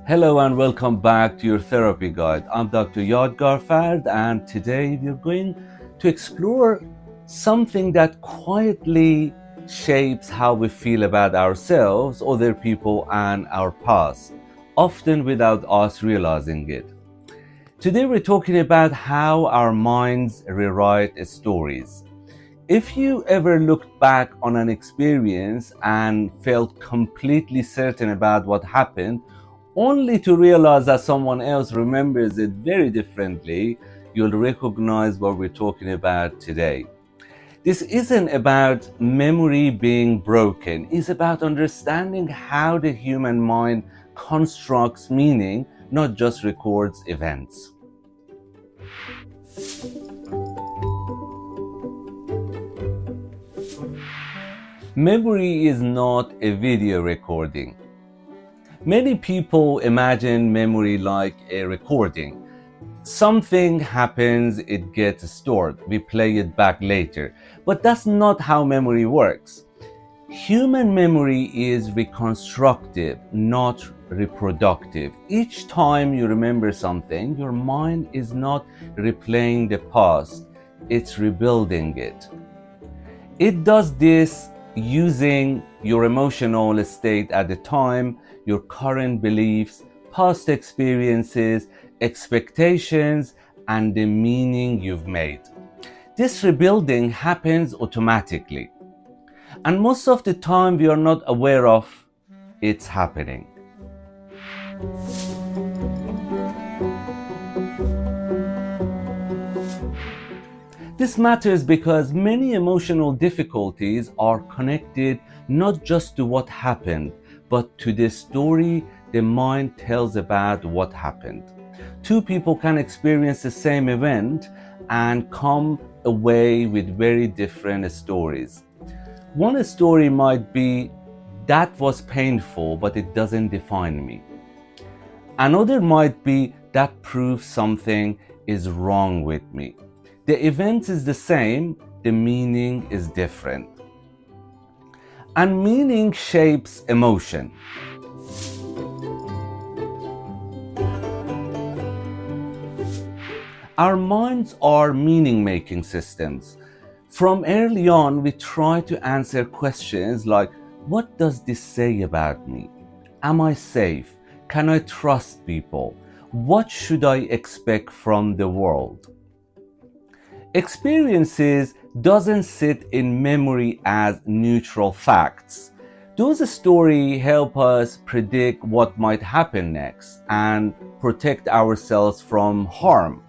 Hello and welcome back to your therapy guide. I'm Dr. Yadegarfard, and today we're going to explore something that quietly shapes how we feel about ourselves, other people, and our past, often without us realizing it. Today we're talking about how our minds rewrite stories. If you ever looked back on an experience and felt completely certain about what happened, only to realize that someone else remembers it very differently, you'll recognize what we're talking about today. This isn't about memory being broken, it's about understanding how the human mind constructs meaning, not just records events. Memory is not a video recording. Many people imagine memory like a recording. Something happens, it gets stored, we play it back later. But that's not how memory works. Human memory is reconstructive, not reproductive. Each time you remember something, your mind is not replaying the past, it's rebuilding it. It does this using your emotional state at the time, your current beliefs, past experiences, expectations, and the meaning you've made. This rebuilding happens automatically, and most of the time we are not aware of it's happening. This matters because many emotional difficulties are connected not just to what happened, but to the story the mind tells about what happened. Two people can experience the same event and come away with very different stories. One story might be, that was painful, but it doesn't define me. Another might be, that proves something is wrong with me. The event is the same, the meaning is different. And meaning shapes emotion. Our minds are meaning-making systems. From early on, we try to answer questions like, what does this say about me? Am I safe? Can I trust people? What should I expect from the world? Experiences doesn't sit in memory as neutral facts. Those stories help us predict what might happen next and protect ourselves from harm.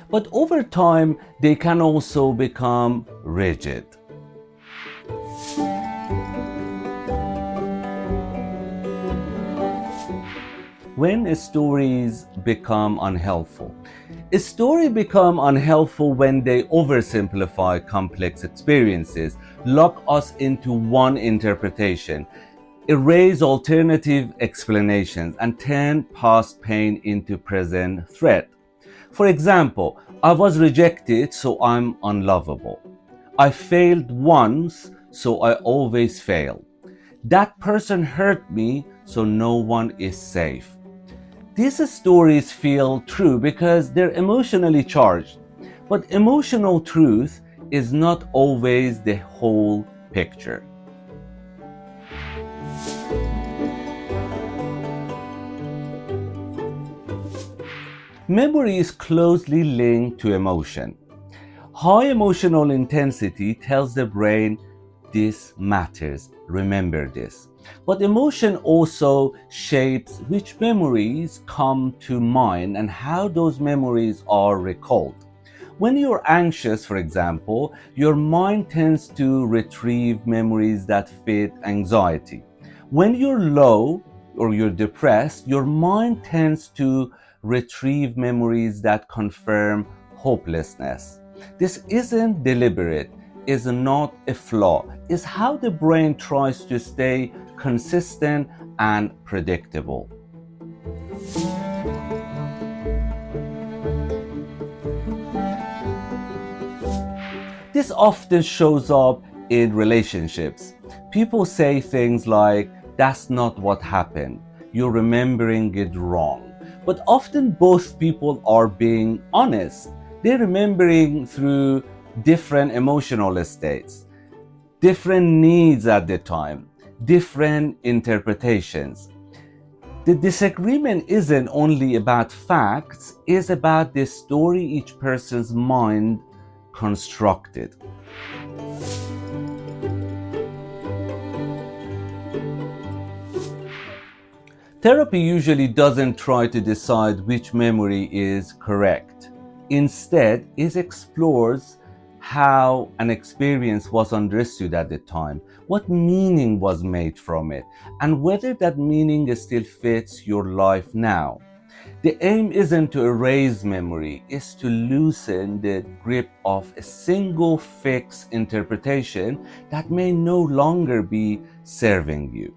But over time, they can also become rigid. When stories become unhelpful. A story becomes unhelpful when they oversimplify complex experiences, lock us into one interpretation, erase alternative explanations, and turn past pain into present threat. For example, I was rejected, so I'm unlovable. I failed once, so I always fail. That person hurt me, so no one is safe. These stories feel true because they're emotionally charged, but emotional truth is not always the whole picture. Memory is closely linked to emotion. High emotional intensity tells the brain, this matters, remember this. But emotion also shapes which memories come to mind and how those memories are recalled. When you're anxious, for example, your mind tends to retrieve memories that fit anxiety. When you're low or you're depressed, your mind tends to retrieve memories that confirm hopelessness. This isn't deliberate, is not a flaw, it's how the brain tries to stay consistent and predictable. This often shows up in relationships. People say things like, that's not what happened. you're remembering it wrong. But often both people are being honest. They're remembering through different emotional states, different needs at the time, different interpretations. The disagreement isn't only about facts, it's about the story each person's mind constructed. Therapy usually doesn't try to decide which memory is correct. Instead, it explores how an experience was understood at the time, what meaning was made from it, and whether that meaning still fits your life now. The aim isn't to erase memory, it's to loosen the grip of a single fixed interpretation that may no longer be serving you.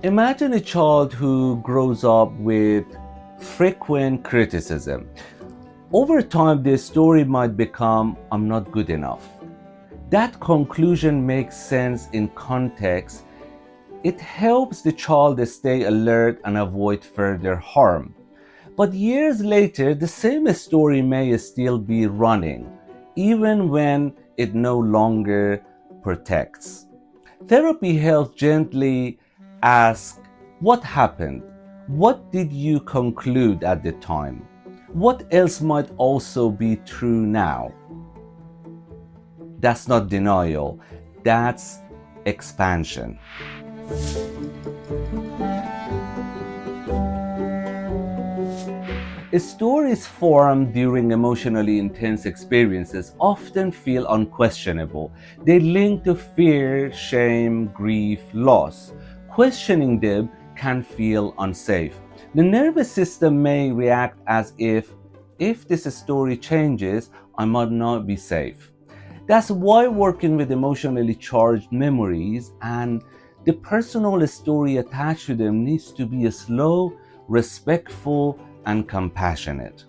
Imagine a child who grows up with frequent criticism. Over time, their story might become, "I'm not good enough." That conclusion makes sense in context. It helps the child stay alert and avoid further harm. But years later, the same story may still be running, even when it no longer protects. Therapy helps gently ask, what happened? What did you conclude at the time? What else might also be true now? That's not denial, that's expansion. Stories formed during emotionally intense experiences often feel unquestionable. They link to fear, shame, grief, loss. Questioning them can feel unsafe. The nervous system may react as if this story changes, I might not be safe. That's why working with emotionally charged memories and the personal story attached to them needs to be slow, respectful, and compassionate.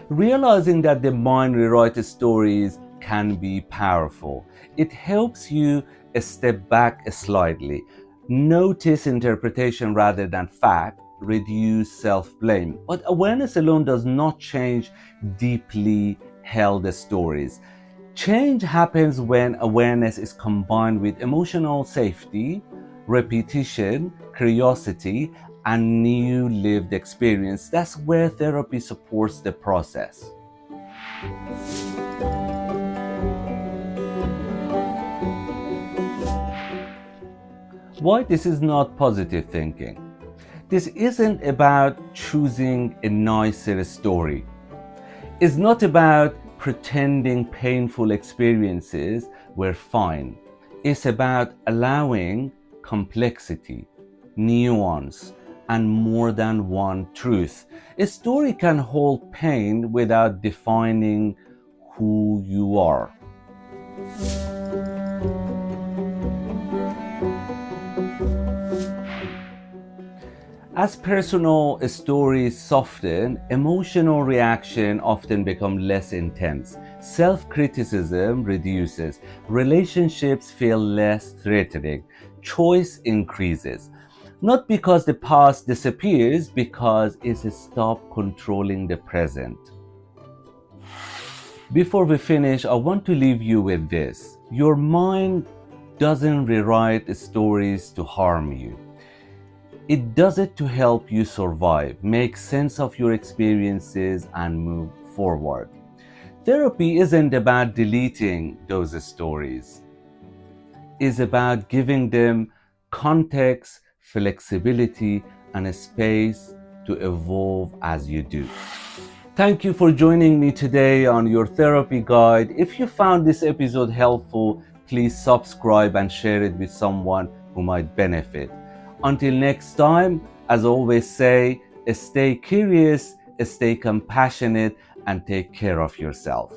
Realizing that the mind rewrites stories can be powerful. It helps you step back slightly, notice interpretation rather than fact, reduce self-blame. But awareness alone does not change deeply held stories. Change happens when awareness is combined with emotional safety, repetition, curiosity, and new lived experience. That's where therapy supports the process. Why this is not positive thinking? This isn't about choosing a nicer story. It's not about pretending painful experiences were fine. It's about allowing complexity, nuance, and more than one truth. A story can hold pain without defining who you are. As personal stories soften, emotional reaction often become less intense. Self-criticism reduces. Relationships feel less threatening. Choice increases. Not because the past disappears, because it stops controlling the present. Before we finish, I want to leave you with this. Your mind doesn't rewrite stories to harm you. It does it to help you survive, make sense of your experiences, and move forward. Therapy isn't about deleting those stories. It's about giving them context, flexibility, and a space to evolve as you do. Thank you for joining me today on your therapy guide. If you found this episode helpful, please subscribe and share it with someone who might benefit. Until next time, as always say, stay curious, stay compassionate, and take care of yourself.